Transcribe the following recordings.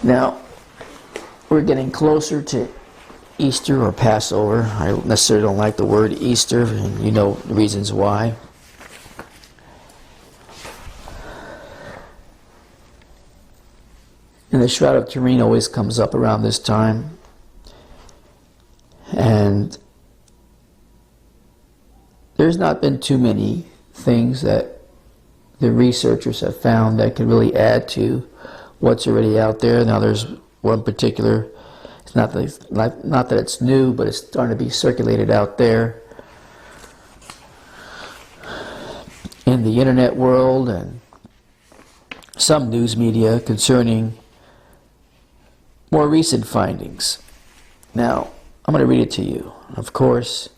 Now, we're getting closer to Easter or Passover. I necessarily don't like the word Easter, and you know the reasons why. And the Shroud of Turin always comes up around this time. And there's not been too many things that the researchers have found that can really add to what's already out there. Now there's one particular, it's not that it's new, but it's starting to be circulated out there in the internet world and some news media concerning more recent findings. Now, I'm going to read it to you. Of course,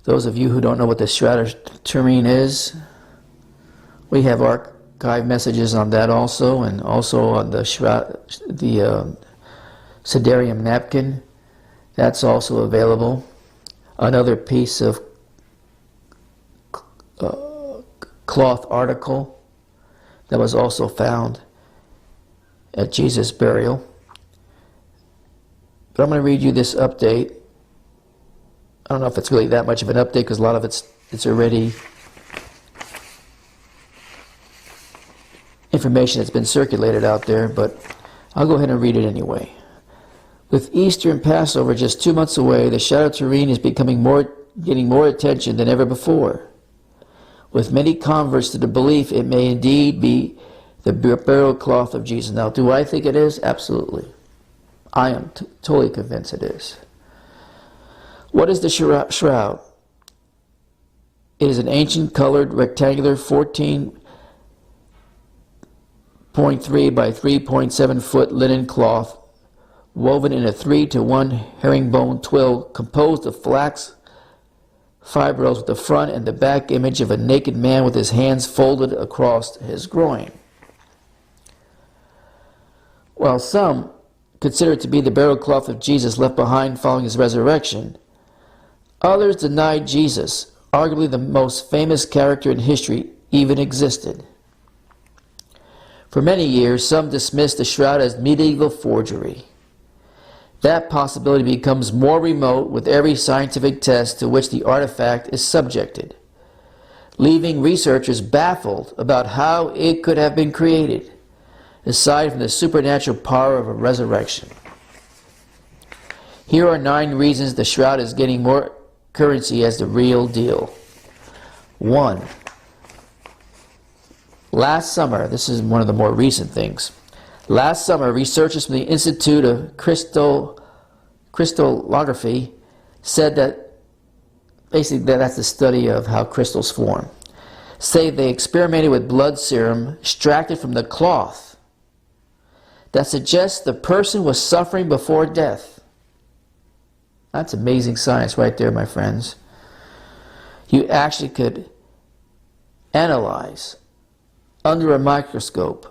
those of you who don't know what the Shroud of Turin is, we have archive messages on that also, and also on the Shroud, the Sidarium napkin. That's also available. Another piece of cloth article that was also found at Jesus' burial. But I'm going to read you this update. I don't know if it's really that much of an update because a lot of it's already information that's been circulated out there, but I'll go ahead and read it anyway. With Easter and Passover just 2 months away, the Shroud of Turin is getting more attention than ever before. With many converts to the belief it may indeed be the burial cloth of Jesus. Now, do I think it is? Absolutely. I am totally convinced it is. What is the shroud? It is an ancient colored rectangular 14.3 by 3.7 foot linen cloth woven in a 3-to-1 herringbone twill composed of flax fibrils with the front and the back image of a naked man with his hands folded across his groin. While some consider it to be the burial cloth of Jesus left behind following his resurrection, others denied Jesus, arguably the most famous character in history, even existed. For many years, some dismissed the shroud as medieval forgery. That possibility becomes more remote with every scientific test to which the artifact is subjected, leaving researchers baffled about how it could have been created, aside from the supernatural power of a resurrection. Here are 9 reasons the shroud is getting more currency as the real deal. 1. Last summer, this is one of the more recent things. Last summer, researchers from the Institute of Crystallography said that, basically that's the study of how crystals form, say they experimented with blood serum extracted from the cloth that suggests the person was suffering before death. That's amazing science right there, my friends. You actually could analyze under a microscope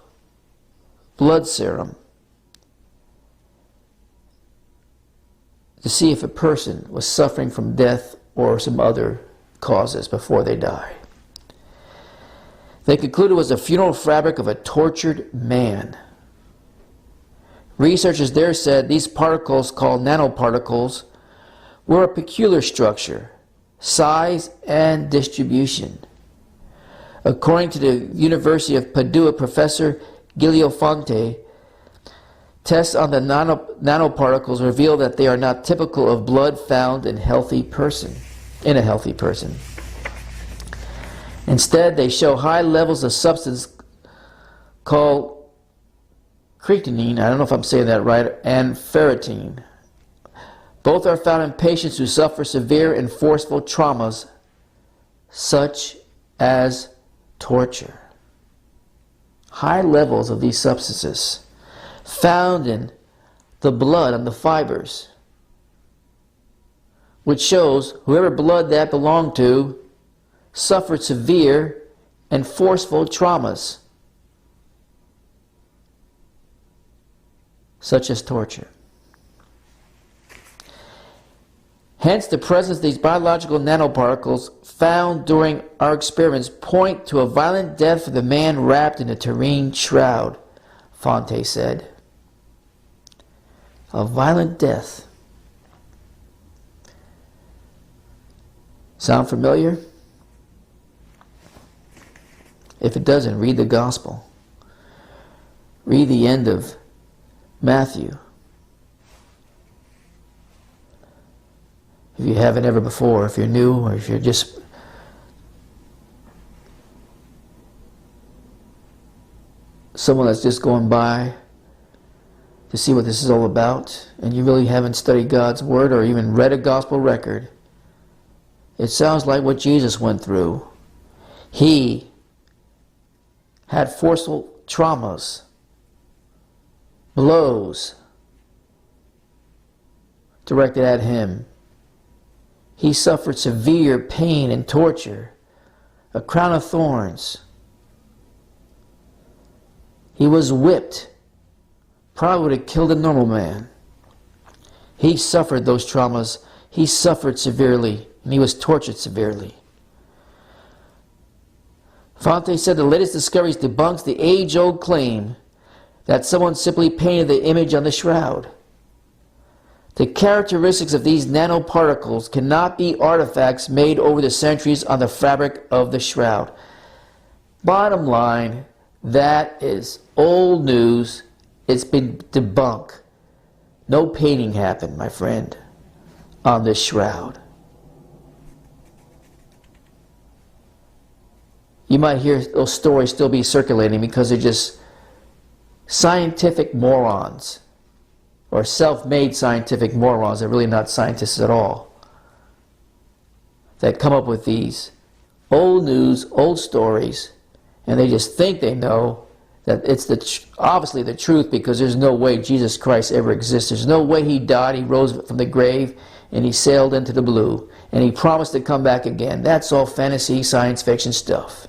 blood serum to see if a person was suffering from death or some other causes before they die. They concluded it was the funeral fabric of a tortured man. Researchers there said these particles, called nanoparticles, were a peculiar structure, size, and distribution. According to the University of Padua professor Giulio Fonte, tests on the nanoparticles reveal that they are not typical of blood found in a healthy person. Instead, they show high levels of substance called creatinine, I don't know if I'm saying that right, and ferritin. Both are found in patients who suffer severe and forceful traumas, such as torture. High levels of these substances found in the blood on the fibers, which shows whoever blood that belonged to suffered severe and forceful traumas, such as torture. Hence, the presence of these biological nanoparticles found during our experiments point to a violent death for the man wrapped in a Turin shroud, Fonte said. A violent death. Sound familiar? If it doesn't, read the gospel. Read the end of Matthew. If you haven't ever before, if you're new, or if you're just someone that's just going by to see what this is all about, and you really haven't studied God's Word or even read a gospel record, it sounds like what Jesus went through. He had forceful traumas, blows directed at him. He suffered severe pain and torture, a crown of thorns. He was whipped, probably would have killed a normal man. He suffered those traumas. He suffered severely, and he was tortured severely. Fonte said the latest discoveries debunks the age-old claim that someone simply painted the image on the shroud. The characteristics of these nanoparticles cannot be artifacts made over the centuries on the fabric of the shroud. Bottom line, that is old news. It's been debunked. No painting happened, my friend, on this shroud. You might hear those stories still be circulating because they're just scientific morons, or self-made scientific morons. They're really not scientists at all, that come up with these old news, old stories, and they just think they know that it's obviously the truth, because there's no way Jesus Christ ever existed. There's no way he died, he rose from the grave, and he sailed into the blue, and he promised to come back again. That's all fantasy, science fiction stuff.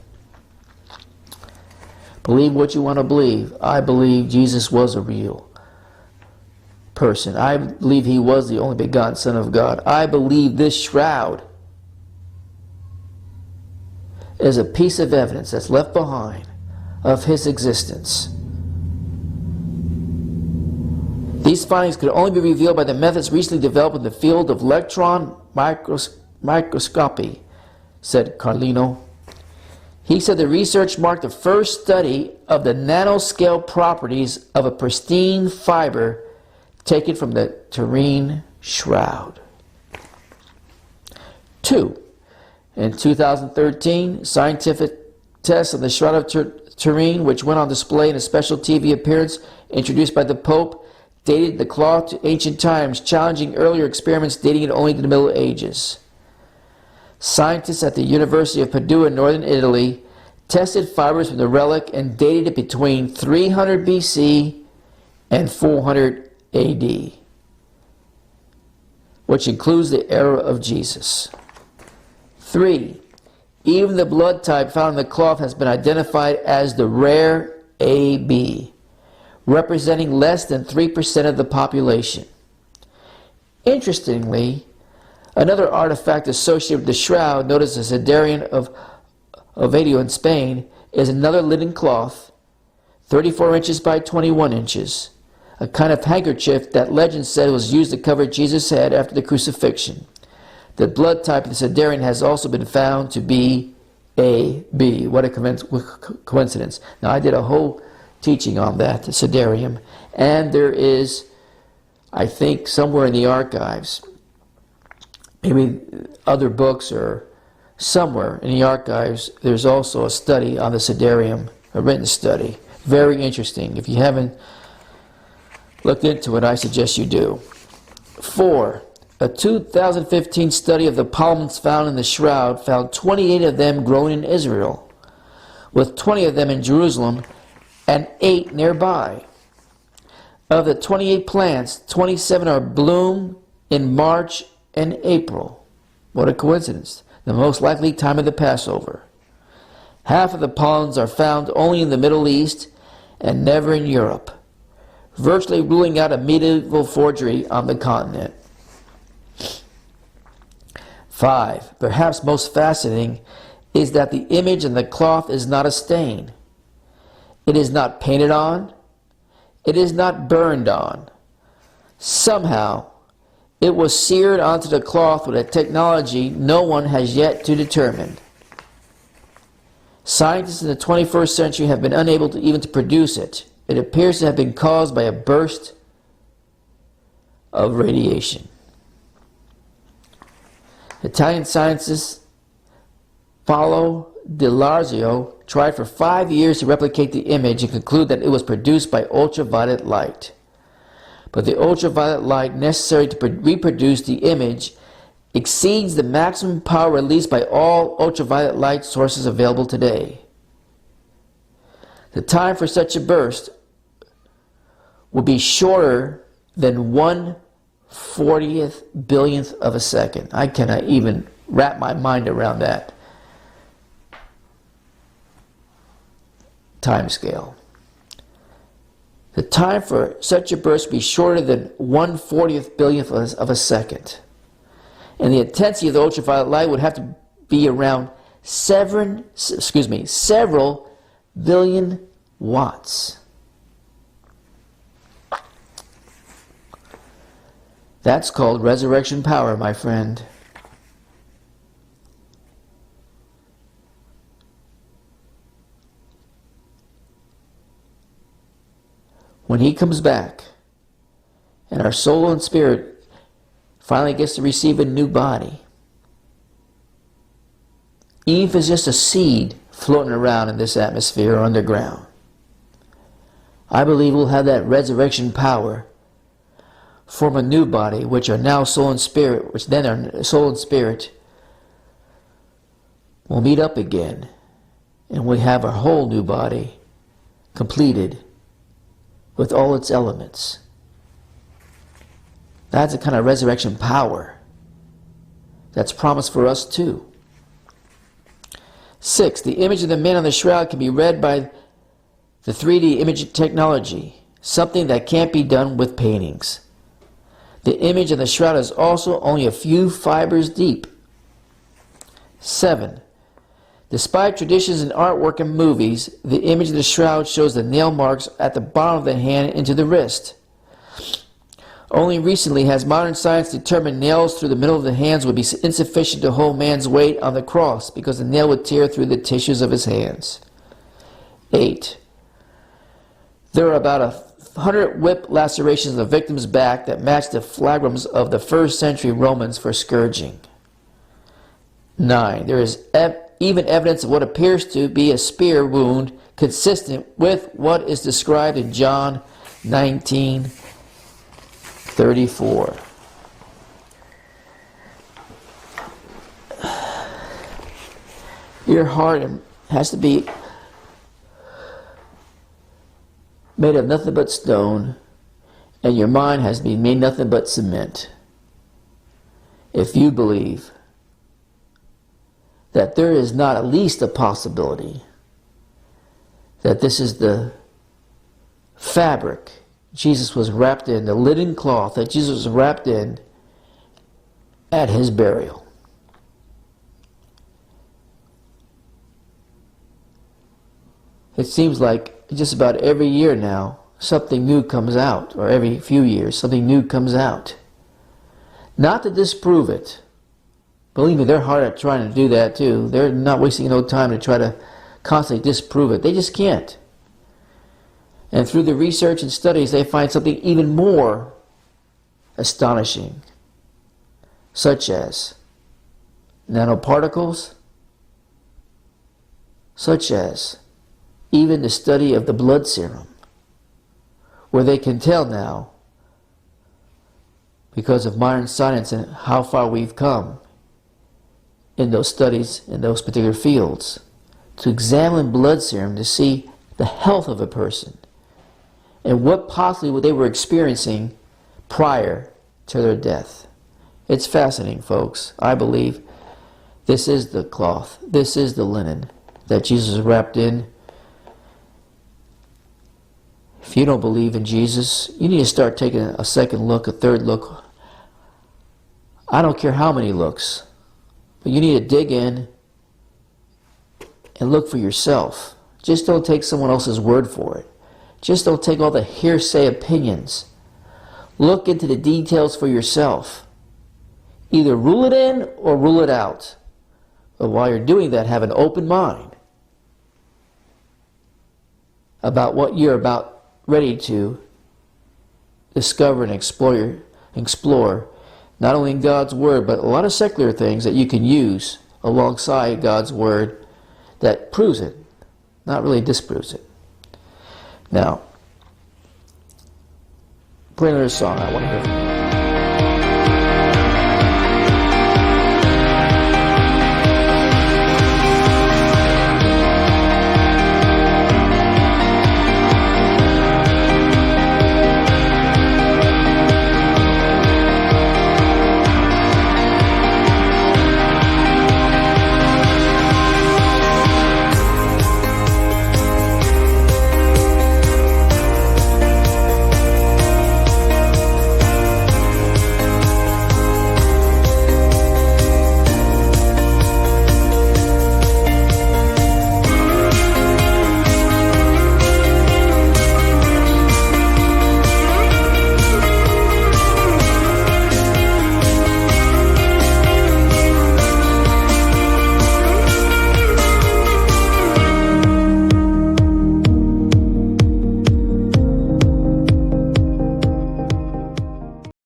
Believe what you want to believe. I believe Jesus was a real person. I believe he was the only begotten Son of God. I believe this shroud is a piece of evidence that's left behind of his existence. These findings could only be revealed by the methods recently developed in the field of electron microscopy, said Carlino. He said the research marked the first study of the nanoscale properties of a pristine fiber taken from the Turin shroud. 2. In 2013, scientific tests of the Shroud of Turin, which went on display in a special TV appearance introduced by the Pope, dated the cloth to ancient times, challenging earlier experiments dating it only to the Middle Ages. Scientists at the University of Padua in northern Italy tested fibers from the relic and dated it between 300 BC and 400 AD, which includes the era of Jesus. 3. Even the blood type found in the cloth has been identified as the rare AB, representing less than 3% of the population. Interestingly, another artifact associated with the shroud, known as the Cedarian of Oviedo in Spain, is another linen cloth, 34 inches by 21 inches, a kind of handkerchief that legend said was used to cover Jesus' head after the crucifixion. The blood type of the Cedarian has also been found to be AB. What a coincidence. Now, I did a whole teaching on that, the Cedarium, and there is, I think, somewhere in the archives, maybe other books or somewhere in the archives, there's also a study on the Cedarium, a written study. Very interesting. If you haven't looked into it, I suggest you do. 4. A 2015 study of the pollens found in the shroud found 28 of them grown in Israel, with 20 of them in Jerusalem and 8 nearby. Of the 28 plants, 27 are bloom in March and April. What a coincidence. The most likely time of the Passover. Half of the pollens are found only in the Middle East and never in Europe, virtually ruling out a medieval forgery on the continent. 5. Perhaps most fascinating is that the image in the cloth is not a stain. It is not painted on. It is not burned on. Somehow, it was seared onto the cloth with a technology no one has yet to determine. Scientists in the 21st century have been unable to even to produce it. It appears to have been caused by a burst of radiation. Italian scientist Paolo Di Larzio tried for 5 years to replicate the image and conclude that it was produced by ultraviolet light. But the ultraviolet light necessary to reproduce the image exceeds the maximum power released by all ultraviolet light sources available today. The time for such a burst will be shorter than 1/40th billionth of a second. I cannot even wrap my mind around that time scale. The time for such a burst will be shorter than 1/40th billionth of a second. And the intensity of the ultraviolet light would have to be around several billion watts. That's called resurrection power, my friend. When he comes back and our soul and spirit finally gets to receive a new body, even if it's just a seed floating around in this atmosphere or underground, I believe we'll have that resurrection power, form a new body, which are now soul and spirit, which then our soul and spirit will meet up again, and we have our whole new body completed with all its elements. That's the kind of resurrection power that's promised for us too. 6. The image of the man on the shroud can be read by the 3D image technology, something that can't be done with paintings. The image of the shroud is also only a few fibers deep. 7. Despite traditions in artwork and movies, the image of the shroud shows the nail marks at the bottom of the hand into the wrist. Only recently has modern science determined nails through the middle of the hands would be insufficient to hold man's weight on the cross because the nail would tear through the tissues of his hands. 8. There are about 100 whip lacerations on the victim's back that match the flagrums of the 1st century Romans for scourging. 9. There is even evidence of what appears to be a spear wound consistent with what is described in John 19:34. Your heart has to be made of nothing but stone, and your mind has to be made nothing but cement. If you believe that there is not at least a possibility that this is the fabric Jesus was wrapped in, the linen cloth that Jesus was wrapped in at his burial. It seems like just about every year now something new comes out, or every few years something new comes out. Not to disprove it. Believe me, they're hard at trying to do that too. They're not wasting no time to try to constantly disprove it. They just can't. And through the research and studies, they find something even more astonishing, such as nanoparticles, such as even the study of the blood serum, where they can tell now, because of modern science and how far we've come in those studies, in those particular fields, to examine blood serum to see the health of a person and what possibly what they were experiencing prior to their death. It's fascinating, folks. I believe this is the cloth, this is the linen that Jesus was wrapped in. If you don't believe in Jesus, you need to start taking a second look, a third look. I don't care how many looks, but you need to dig in and look for yourself. Just don't take someone else's word for it. Just don't take all the hearsay opinions. Look into the details for yourself. Either rule it in or rule it out. But while you're doing that, have an open mind about what you're about ready to discover and explore not only in God's Word, but a lot of secular things that you can use alongside God's Word that proves it, not really disproves it. Now, play another song. I want to hear from you.